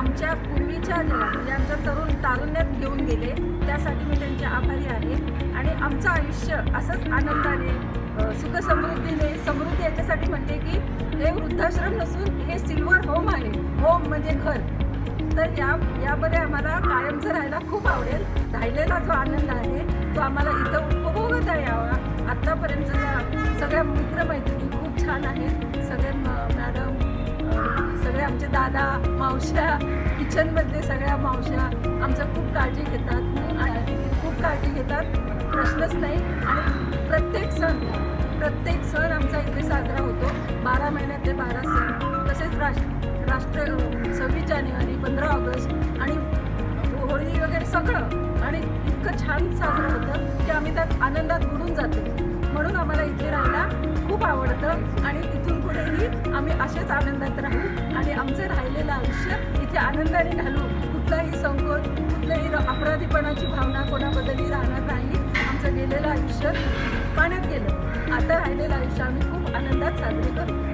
आमच्या पूर्वीच्या म्हणजे आमच्या तारुण्यात घेऊन गेले, त्यासाठी मी त्यांचे आभारी आहे। आणि आमचं आयुष्य असंच आनंदाने सुखसमृद्धीने, समृद्धी याच्यासाठी म्हणते की हे वृद्धाश्रम नसून हे सिल्वर होम आहे। होम म्हणजे घर। तर यामध्ये आम्हाला कायमचं राहायला खूप आवडेल। राहिलेला जो आनंद आहे तो आम्हाला इथं उपभोगता यावा। आत्तापर्यंतच्या सगळ्या मित्रमैत्रिणी खूप छान आहेत। सगळे मॅडम, सगळे आमचे दादा, मावश्या, किचनमधले सगळ्या मावश्या आमचं खूप काळजी घेतात आणि खूप काळजी घेतात, प्रश्नच नाही। आणि प्रत्येक सण आमचा इथे साजरा होतो। 12 महिन्यातले 12 सण, तसेच राष्ट्र 26 जानेवारी, 15 ऑगस्ट आणि होळी वगैरे सगळं आणि इतकं छान साजरं होतं की आम्ही त्यात आनंदात बुडून जातो। म्हणून आम्हाला इथे राहायला खूप आवडतं आणि इथून पुढेही आम्ही असेच आनंदात राहू आणि आमचं राहिलेलं आयुष्य इथे आनंदाने घालू। कुठलाही संकोच, कुठल्याही अपराधीपणाची भावना कोणाबद्दलही राहणार नाही। आमचं गेलेलं आयुष्य पाण्यात गेलं, आता राहिलेलं आयुष्य आम्ही खूप आनंदात साजरे करू।